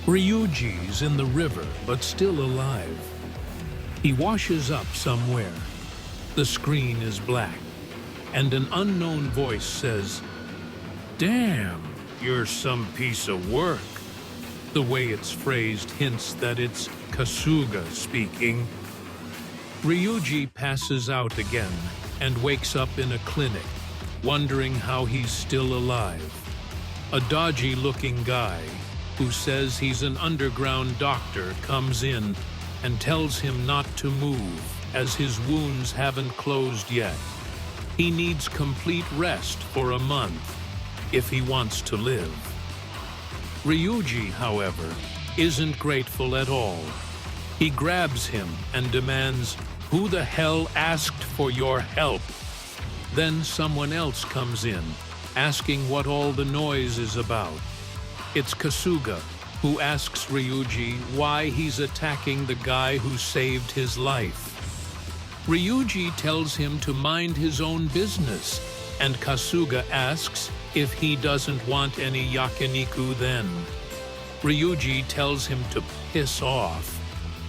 Ryuji's in the river, but still alive. He washes up somewhere. The screen is black, and an unknown voice says, "Damn, you're some piece of work." The way it's phrased hints that it's Kasuga speaking. Ryuji passes out again and wakes up in a clinic, wondering how he's still alive. A dodgy-looking guy who says he's an underground doctor comes in and tells him not to move as his wounds haven't closed yet. He needs complete rest for a month if he wants to live. Ryuji, however, isn't grateful at all. He grabs him and demands, "Who the hell asked for your help?" Then someone else comes in, asking what all the noise is about. It's Kasuga, who asks Ryuji why he's attacking the guy who saved his life. Ryuji tells him to mind his own business, and Kasuga asks if he doesn't want any yakiniku then. Ryuji tells him to piss off,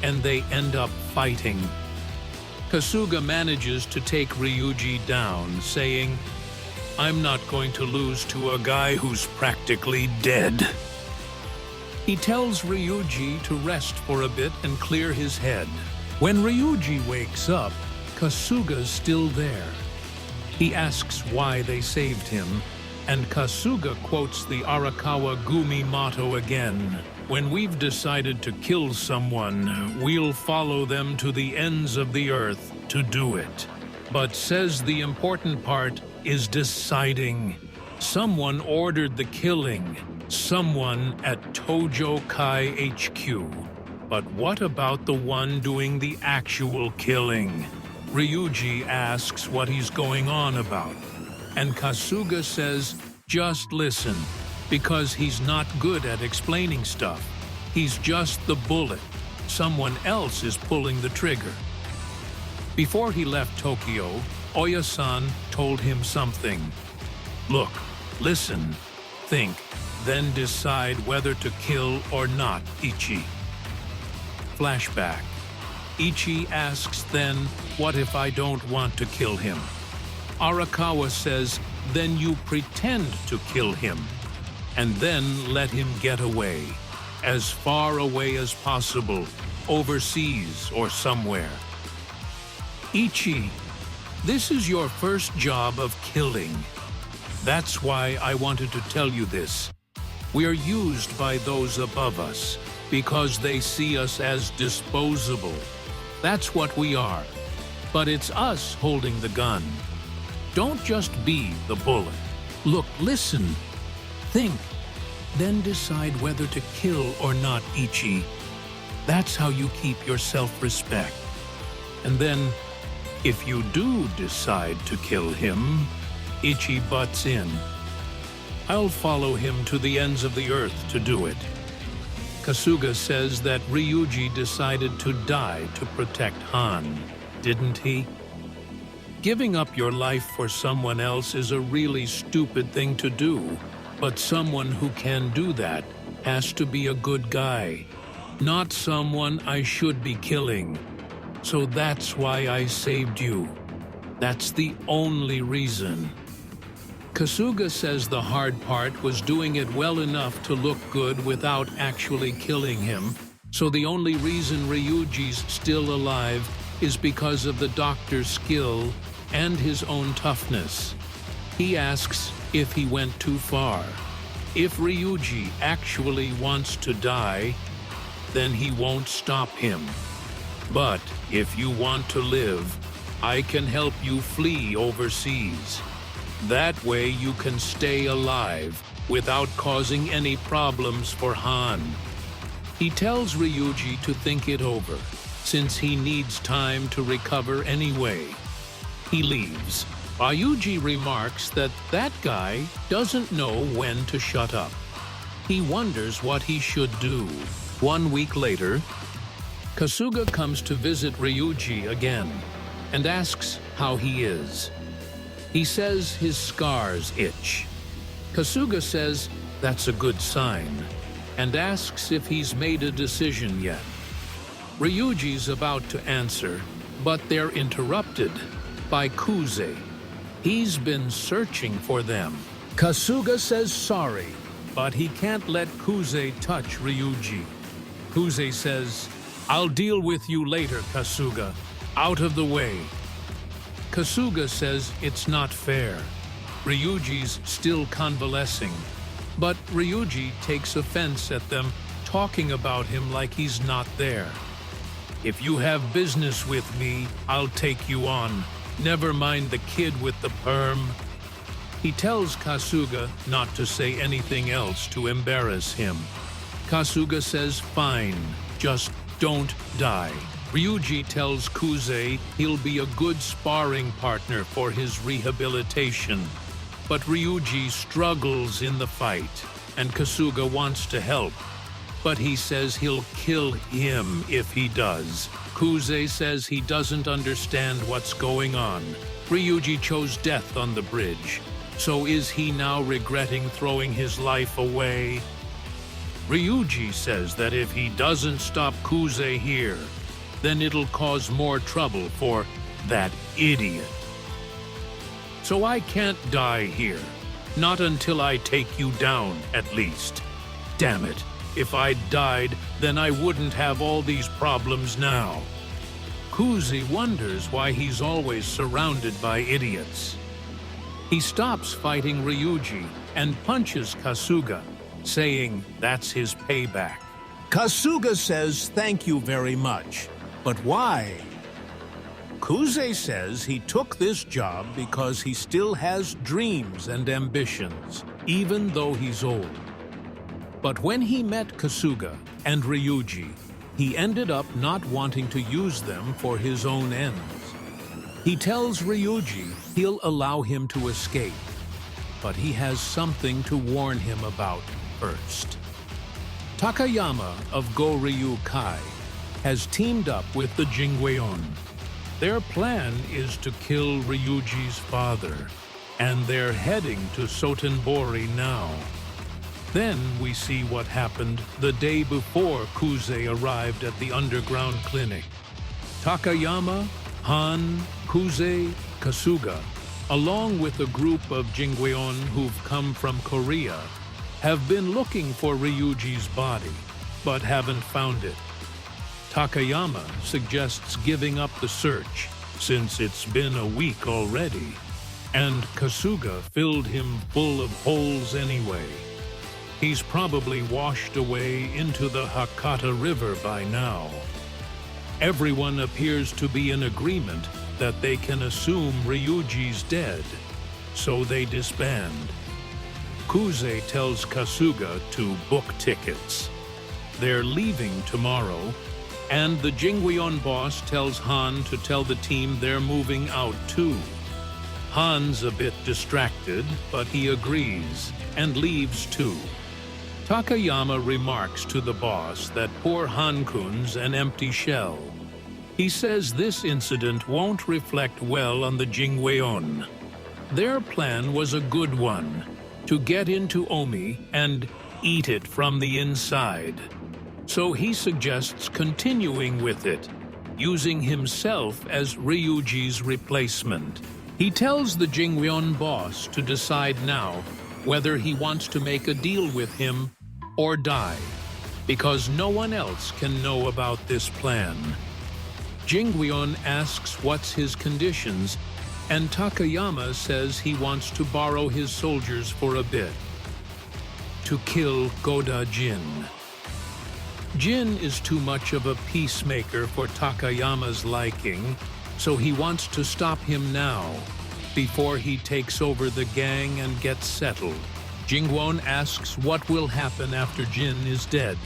and they end up fighting. Kasuga manages to take Ryuji down, saying, "I'm not going to lose to a guy who's practically dead." He tells Ryuji to rest for a bit and clear his head. When Ryuji wakes up, Kasuga's still there. He asks why they saved him, and Kasuga quotes the Arakawa Gumi motto again. "When we've decided to kill someone, we'll follow them to the ends of the earth to do it." But says the important part is deciding. Someone ordered the killing. Someone at Tojo Kai HQ. But what about the one doing the actual killing? Ryuji asks what he's going on about, and Kasuga says, "Just listen, because he's not good at explaining stuff. He's just the bullet. Someone else is pulling the trigger." Before he left Tokyo, Oya-san told him something. "Look, listen, think, then decide whether to kill or not Ichi." Flashback. Ichi asks then, "What if I don't want to kill him?" Arakawa says, "Then you pretend to kill him, and then let him get away, as far away as possible, overseas or somewhere." "Ichi, this is your first job of killing. That's why I wanted to tell you this. We are used by those above us because they see us as disposable. That's what we are. But it's us holding the gun. Don't just be the bullet. Look, listen, think, then decide whether to kill or not Ichi. That's how you keep your self-respect. And then, if you do decide to kill him," Ichi butts in, "I'll follow him to the ends of the earth to do it." Kasuga says that Ryuji decided to die to protect Han, didn't he? Giving up your life for someone else is a really stupid thing to do, but someone who can do that has to be a good guy, not someone I should be killing. So that's why I saved you. That's the only reason. Kasuga says the hard part was doing it well enough to look good without actually killing him, so the only reason Ryuji's still alive is because of the doctor's skill and his own toughness. He asks if he went too far. If Ryuji actually wants to die, then he won't stop him. But if you want to live, I can help you flee overseas. That way you can stay alive without causing any problems for Han. He tells Ryuji to think it over, since he needs time to recover anyway. He leaves. Ryuji remarks that that guy doesn't know when to shut up. He wonders what he should do. 1 week later, Kasuga comes to visit Ryuji again and asks how he is. He says his scars itch. Kasuga says that's a good sign, and asks if he's made a decision yet. Ryuji's about to answer, but they're interrupted by Kuze. He's been searching for them. Kasuga says sorry, but he can't let Kuze touch Ryuji. Kuze says, "I'll deal with you later, Kasuga. Out of the way." Kasuga says it's not fair. Ryuji's still convalescing, but Ryuji takes offense at them talking about him like he's not there. "If you have business with me, I'll take you on. Never mind the kid with the perm." He tells Kasuga not to say anything else to embarrass him. Kasuga says fine, just don't die. Ryuji tells Kuze he'll be a good sparring partner for his rehabilitation. But Ryuji struggles in the fight, and Kasuga wants to help. But he says he'll kill him if he does. Kuze says he doesn't understand what's going on. Ryuji chose death on the bridge. So is he now regretting throwing his life away? Ryuji says that if he doesn't stop Kuze here, then it'll cause more trouble for that idiot. "So I can't die here. Not until I take you down, at least. Damn it. If I'd died, then I wouldn't have all these problems now." Kuze wonders why he's always surrounded by idiots. He stops fighting Ryuji and punches Kasuga, saying that's his payback. Kasuga says thank you very much, but why? Kuze says he took this job because he still has dreams and ambitions, even though he's old. But when he met Kasuga and Ryuji, he ended up not wanting to use them for his own ends. He tells Ryuji he'll allow him to escape, but he has something to warn him about first. Takayama of Goryu Kai has teamed up with the Jingweon. Their plan is to kill Ryuji's father, and they're heading to Sotenbori now. Then we see what happened the day before Kuze arrived at the underground clinic. Takayama, Han, Kuze, Kasuga, along with a group of Jingweon who've come from Korea, have been looking for Ryuji's body, but haven't found it. Takayama suggests giving up the search, since it's been a week already, and Kasuga filled him full of holes anyway. He's probably washed away into the Hakata River by now. Everyone appears to be in agreement that they can assume Ryuji's dead, so they disband. Kuze tells Kasuga to book tickets. They're leaving tomorrow, and the Jingweon boss tells Han to tell the team they're moving out too. Han's a bit distracted, but he agrees and leaves too. Takayama remarks to the boss that poor Han-kun's an empty shell. He says this incident won't reflect well on the Jingweon. Their plan was a good one, to get into Omi and eat it from the inside. So he suggests continuing with it, using himself as Ryuji's replacement. He tells the Jingweon boss to decide now whether he wants to make a deal with him or die, because no one else can know about this plan. Jingweon asks what's his conditions, and Takayama says he wants to borrow his soldiers for a bit. To kill Goda Jin. Jin is too much of a peacemaker for Takayama's liking, so he wants to stop him now, before he takes over the gang and gets settled. Jingweon asks what will happen after Jin is dead.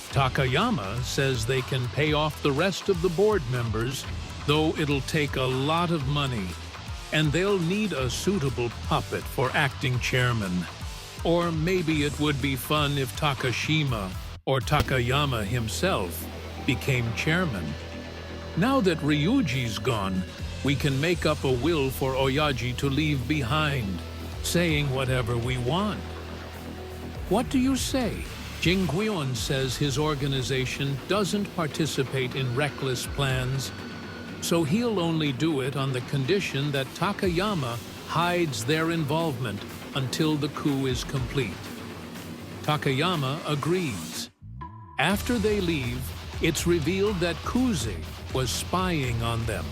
Takayama says they can pay off the rest of the board members, though it'll take a lot of money, and they'll need a suitable puppet for acting chairman. Or maybe it would be fun if Takashima or Takayama himself became chairman. Now that Ryuji's gone, we can make up a will for Oyaji to leave behind, saying whatever we want. What do you say? Jingguan says his organization doesn't participate in reckless plans, so he'll only do it on the condition that Takayama hides their involvement until the coup is complete. Takayama agrees. After they leave, it's revealed that Kuze was spying on them.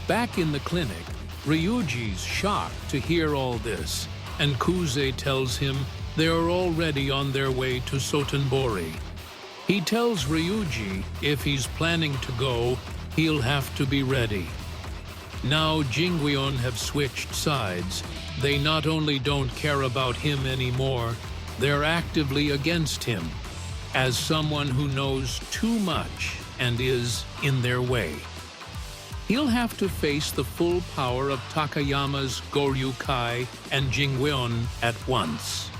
Back in the clinic, Ryuji's shocked to hear all this, and Kuze tells him they're already on their way to Sotenbori. He tells Ryuji if he's planning to go, he'll have to be ready. Now Jingguan have switched sides. They not only don't care about him anymore, they're actively against him, as someone who knows too much and is in their way. He'll have to face the full power of Takayama's Goryukai and Jingguan at once.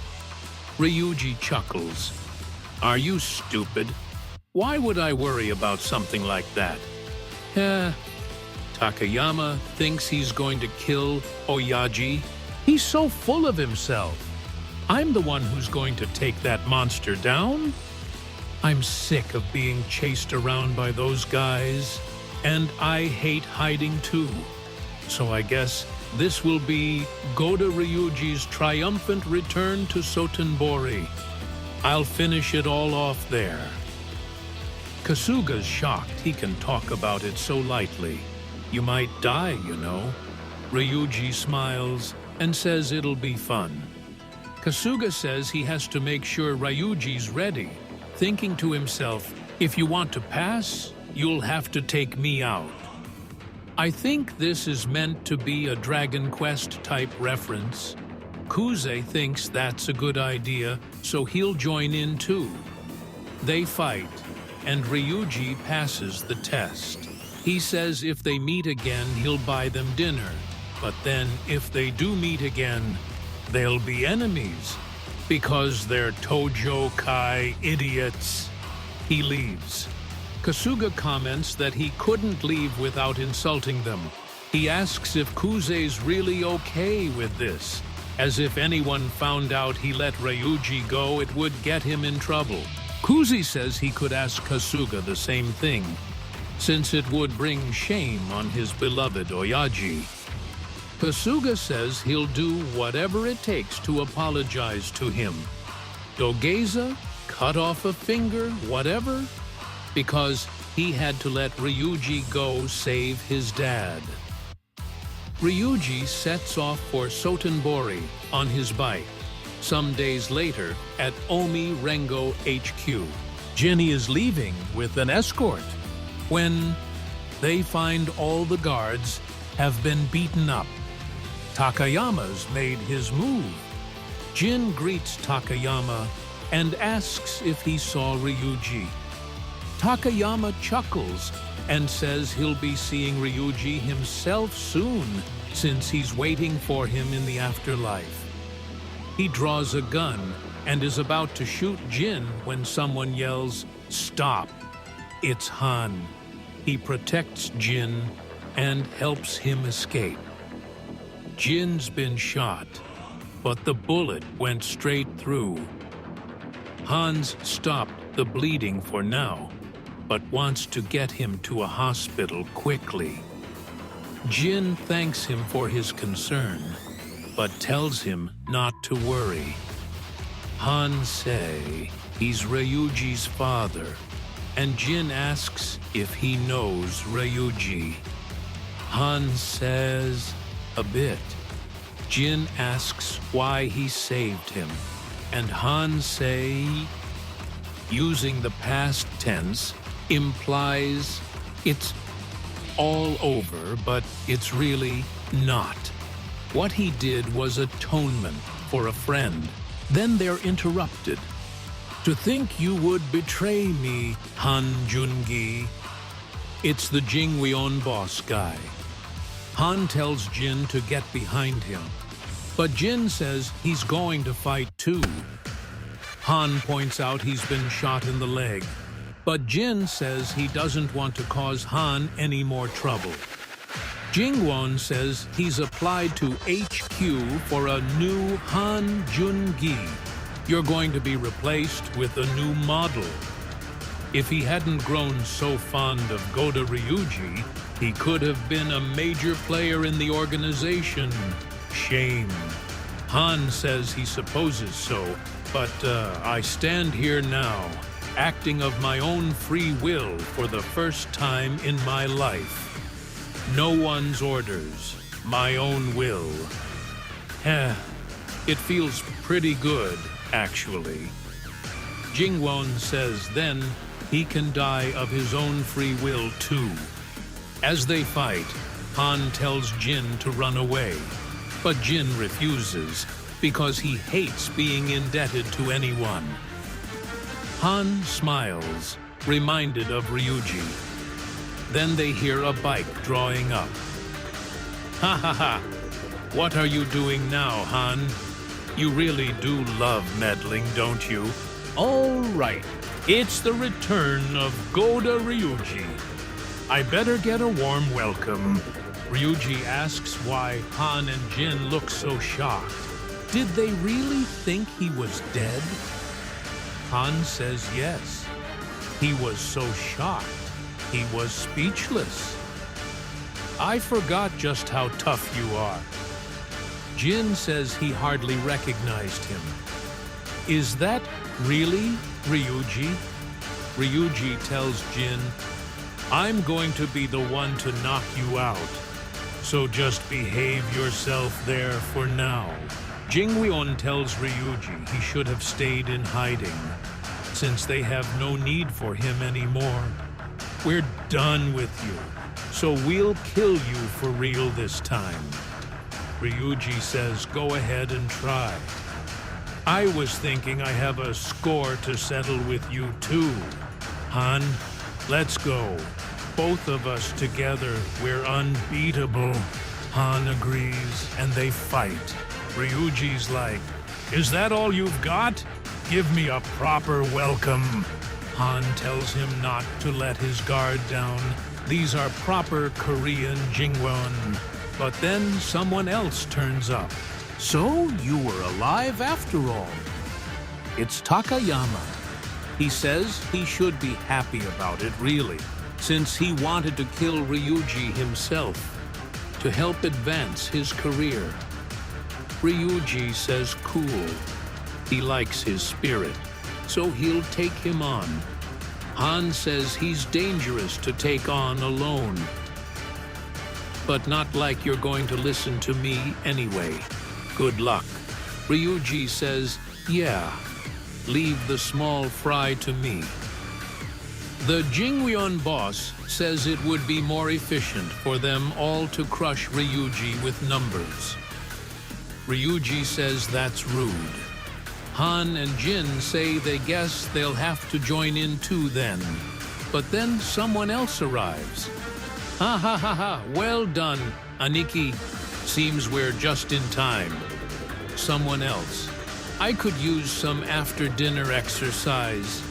Ryuji chuckles. Are you stupid? Why would I worry about something like that? Takayama thinks he's going to kill Oyaji. He's so full of himself. I'm the one who's going to take that monster down. I'm sick of being chased around by those guys, and I hate hiding too. So I guess this will be Goda Ryuji's triumphant return to Sotenbori. I'll finish it all off there. Kasuga's shocked he can talk about it so lightly. You might die, you know. Ryuji smiles and says it'll be fun. Kasuga says he has to make sure Ryuji's ready, thinking to himself, if you want to pass, you'll have to take me out. I think this is meant to be a Dragon Quest-type reference. Kuze thinks that's a good idea, so he'll join in too. They fight, and Ryuji passes the test. He says if they meet again, he'll buy them dinner. But then, if they do meet again, they'll be enemies, because they're Tojo Kai idiots. He leaves. Kasuga comments that he couldn't leave without insulting them. He asks if Kuze's really okay with this, as if anyone found out he let Ryuji go, it would get him in trouble. Kuze says he could ask Kasuga the same thing, since it would bring shame on his beloved Oyaji. Kasuga says he'll do whatever it takes to apologize to him. Dogeza, cut off a finger, whatever, because he had to let Ryuji go save his dad. Ryuji sets off for Sotenbori on his bike. Some days later, at Omi Rengo HQ, Jinny is leaving with an escort when they find all the guards have been beaten up. Takayama's made his move. Jin greets Takayama and asks if he saw Ryuji. Takayama chuckles and says he'll be seeing Ryuji himself soon, since he's waiting for him in the afterlife. He draws a gun and is about to shoot Jin when someone yells, "Stop!" It's Han. He protects Jin and helps him escape. Jin's been shot, but the bullet went straight through. Hans stopped the bleeding for now, but wants to get him to a hospital quickly. Jin thanks him for his concern, but tells him not to worry. Han says he's Ryuji's father, and Jin asks if he knows Ryuji. Han says a bit. Jin asks why he saved him, and Han say, using the past tense, implies it's all over, but it's really not. What he did was atonement for a friend. Then they're interrupted. To think you would betray me, Han Jungi. It's the Jingweon boss guy. Han tells Jin to get behind him, but Jin says he's going to fight too. Han points out he's been shot in the leg, but Jin says he doesn't want to cause Han any more trouble. Jingwon says he's applied to HQ for a new Han Jungi, You're going to be replaced with a new model. If he hadn't grown so fond of Goda Ryuji, he could have been a major player in the organization. Shame. Han says he supposes so, but I stand here now, acting of my own free will for the first time in my life. No one's orders, my own will. It feels pretty good, actually. Jingwon says then he can die of his own free will too. As they fight, Han tells Jin to run away, but Jin refuses because he hates being indebted to anyone. Han smiles, reminded of Ryuji. Then they hear a bike drawing up. Ha ha ha! What are you doing now, Han? You really do love meddling, don't you? All right, it's the return of Goda Ryuji. I better get a warm welcome. Ryuji asks why Han and Jin look so shocked. Did they really think he was dead? Han says yes. He was so shocked, he was speechless. I forgot just how tough you are. Jin says he hardly recognized him. Is that really Ryuji? Ryuji tells Jin, I'm going to be the one to knock you out, so just behave yourself there for now. Jingweon tells Ryuji he should have stayed in hiding, since they have no need for him anymore. We're done with you, so we'll kill you for real this time. Ryuji says go ahead and try. I was thinking I have a score to settle with you too. Han, let's go. Both of us together, we're unbeatable. Han agrees, and they fight. Ryuji's like, is that all you've got? Give me a proper welcome. Han tells him not to let his guard down. These are proper Korean Jingwon. But then someone else turns up. So you were alive after all. It's Takayama. He says he should be happy about it, really, since he wanted to kill Ryuji himself to help advance his career. Ryuji says cool. He likes his spirit, so he'll take him on. Han says he's dangerous to take on alone. But not like you're going to listen to me anyway. Good luck. Ryuji says, yeah, leave the small fry to me. The Jingweon boss says it would be more efficient for them all to crush Ryuji with numbers. Ryuji says that's rude. Han and Jin say they guess they'll have to join in too then. But then someone else arrives. Ha ha ha ha, well done, Aniki. Seems we're just in time. Someone else. I could use some after-dinner exercise.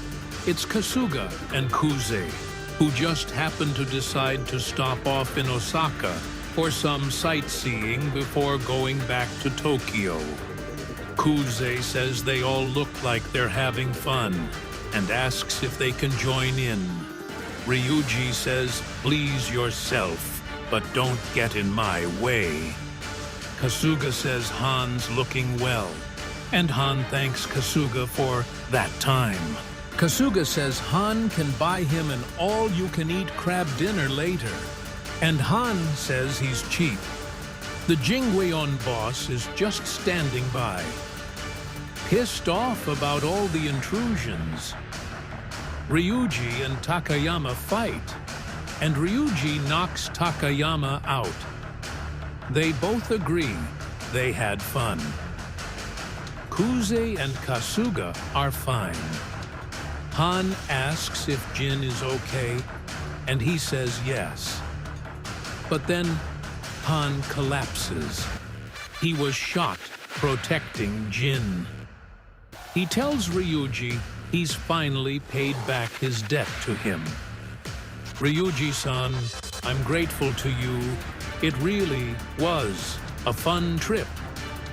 It's Kasuga and Kuze, who just happened to decide to stop off in Osaka for some sightseeing before going back to Tokyo. Kuze says they all look like they're having fun and asks if they can join in. Ryuji says, please yourself, but don't get in my way. Kasuga says Han's looking well, and Han thanks Kasuga for that time. Kasuga says Han can buy him an all-you-can-eat crab dinner later, and Han says he's cheap. The Jingweon boss is just standing by, pissed off about all the intrusions. Ryuji and Takayama fight, and Ryuji knocks Takayama out. They both agree they had fun. Kuze and Kasuga are fine. Han asks if Jin is okay, and he says yes. But then Han collapses. He was shot protecting Jin. He tells Ryuji he's finally paid back his debt to him. Ryuji-san, I'm grateful to you. It really was a fun trip.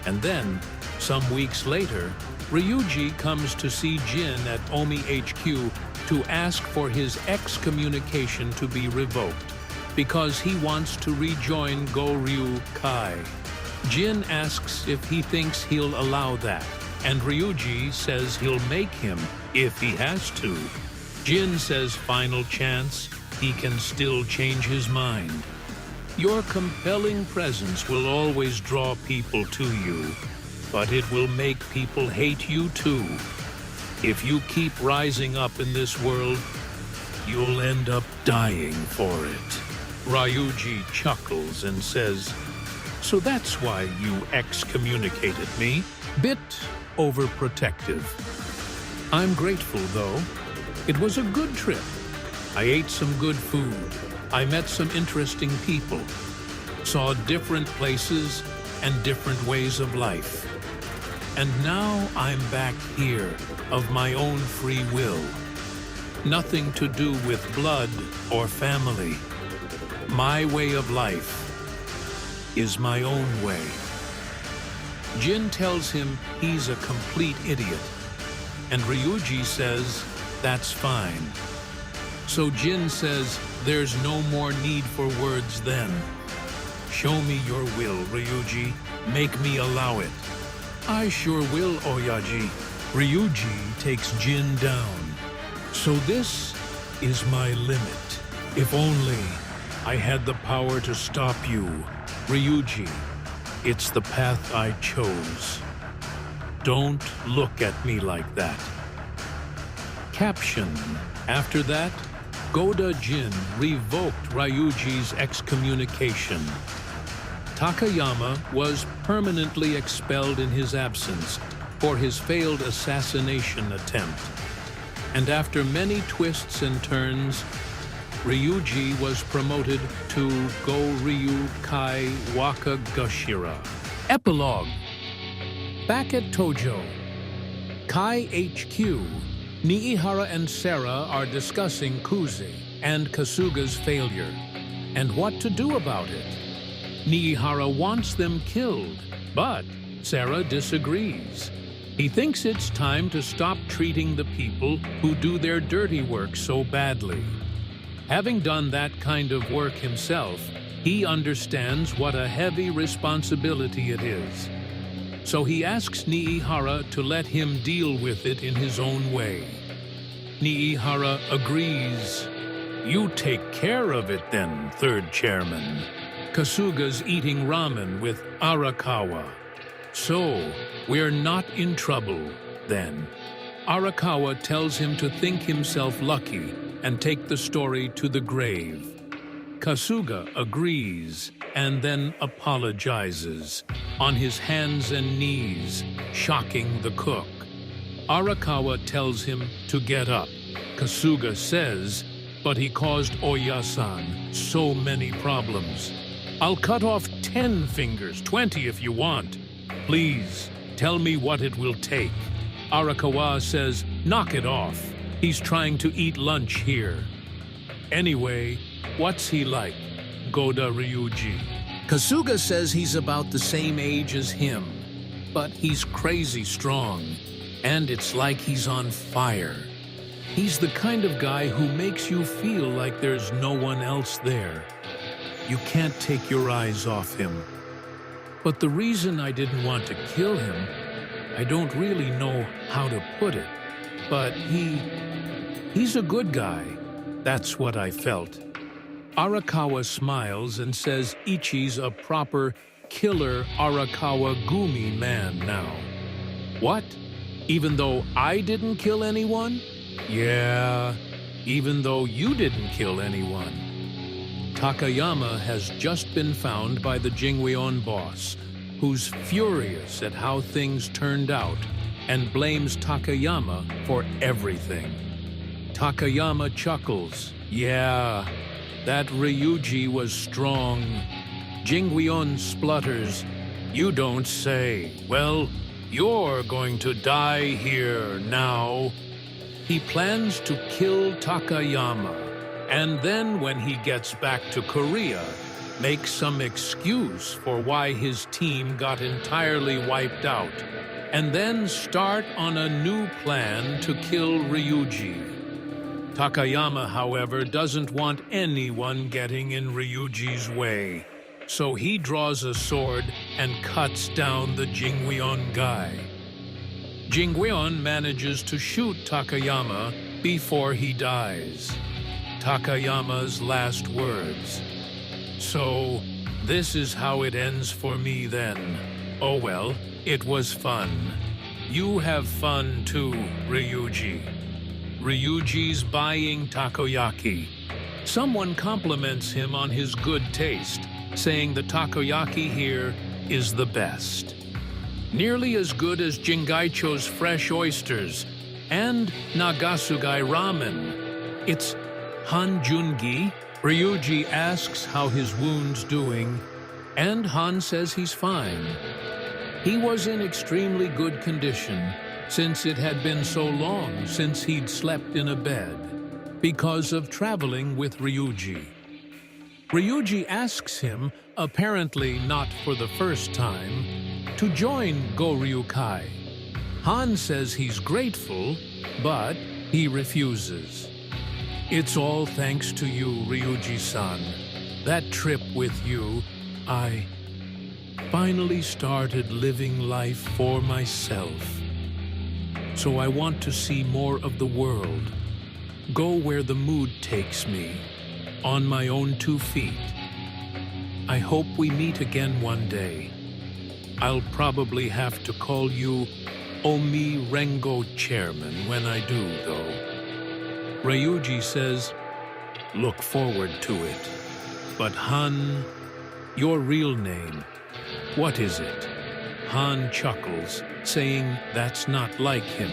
And then, some weeks later, Ryuji comes to see Jin at Omi HQ to ask for his excommunication to be revoked because he wants to rejoin Goryu Kai. Jin asks if he thinks he'll allow that, and Ryuji says he'll make him if he has to. Jin says final chance, he can still change his mind. Your compelling presence will always draw people to you, but it will make people hate you too. If you keep rising up in this world, you'll end up dying for it. Ryuji chuckles and says, "So that's why you excommunicated me? Bit overprotective. I'm grateful, though. It was a good trip. I ate some good food. I met some interesting people. Saw different places and different ways of life. And now I'm back here, of my own free will. Nothing to do with blood or family. My way of life is my own way." Jin tells him he's a complete idiot, and Ryuji says that's fine. So Jin says there's no more need for words then. "Show me your will, Ryuji. Make me allow it." "I sure will, Oyaji." Ryuji takes Jin down. "So this is my limit. If only I had the power to stop you. Ryuji, it's the path I chose. Don't look at me like that." Caption: After that, Goda Jin revoked Ryuji's excommunication. Takayama was permanently expelled in his absence for his failed assassination attempt. And after many twists and turns, Ryuji was promoted to Goryu Kai Wakagashira. Epilogue. Back at Tojo, Kai HQ, Niihara and Sarah are discussing Kuze and Kasuga's failure, and what to do about it. Niihara wants them killed, but Sarah disagrees. He thinks it's time to stop treating the people who do their dirty work so badly. Having done that kind of work himself, he understands what a heavy responsibility it is. So he asks Niihara to let him deal with it in his own way. Niihara agrees. "You take care of it then, third chairman." Kasuga's eating ramen with Arakawa. "So, we're not in trouble, then." Arakawa tells him to think himself lucky and take the story to the grave. Kasuga agrees and then apologizes, on his hands and knees, shocking the cook. Arakawa tells him to get up. Kasuga says, "But he caused Oya-san so many problems. I'll cut off 10 fingers, 20 if you want. Please, tell me what it will take." Arakawa says, "Knock it off. He's trying to eat lunch here." "Anyway, what's he like, Goda Ryuji?" Kasuga says he's about the same age as him, but he's crazy strong, and it's like he's on fire. He's the kind of guy who makes you feel like there's no one else there. You can't take your eyes off him. But the reason I didn't want to kill him, I don't really know how to put it, but he's a good guy. That's what I felt. Arakawa smiles and says Ichi's a proper killer Arakawa Gumi man now. What? Even though I didn't kill anyone? Yeah, even though you didn't kill anyone. Takayama has just been found by the Jingweon boss, who's furious at how things turned out and blames Takayama for everything. Takayama chuckles. Yeah, that Ryuji was strong. Jingweon splutters. You don't say. Well, you're going to die here now. He plans to kill Takayama, and then when he gets back to Korea, make some excuse for why his team got entirely wiped out. and then start on a new plan to kill Ryuji. Takayama, however, doesn't want anyone getting in Ryuji's way, so he draws a sword and cuts down the Jingweon guy. Jingweon manages to shoot Takayama before he dies. Takayama's last words. So, this is how it ends for me then. Oh well, it was fun. You have fun too, Ryuji. Ryuji's buying takoyaki. Someone compliments him on his good taste, saying the takoyaki here is the best. Nearly as good as Jingaicho's fresh oysters and Nagasugai ramen. It's Han Jungi. Ryuji asks how his wound's doing, and Han says he's fine. He was in extremely good condition, since it had been so long since he'd slept in a bed, because of traveling with Ryuji. Ryuji asks him, apparently not for the first time, to join Goryukai. Han says he's grateful, but he refuses. It's all thanks to you, Ryuji-san. That trip with you, I finally started living life for myself. So I want to see more of the world, go where the mood takes me, on my own 2 feet. I hope we meet again one day. I'll probably have to call you Omi Rengo Chairman when I do, though. Ryuji says, look forward to it. But Han, your real name, what is it? Han chuckles, saying that's not like him.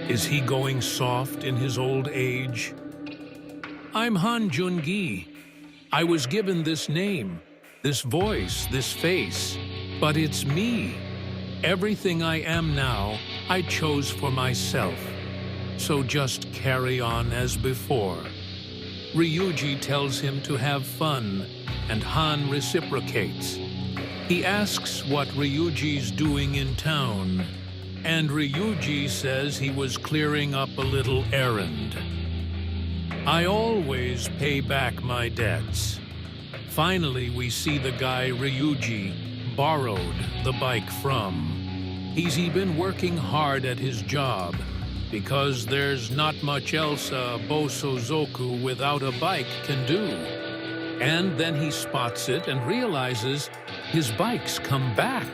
Is he going soft in his old age? I'm Han Jungi. I was given this name, this voice, this face, but it's me. Everything I am now, I chose for myself. So just carry on as before. Ryuji tells him to have fun, and Han reciprocates. He asks what Ryuji's doing in town, and Ryuji says he was clearing up a little errand. I always pay back my debts. Finally, we see the guy Ryuji borrowed the bike from. He's been working hard at his job, because there's not much else a Bosozoku without a bike can do. And then he spots it and realizes his bike's come back.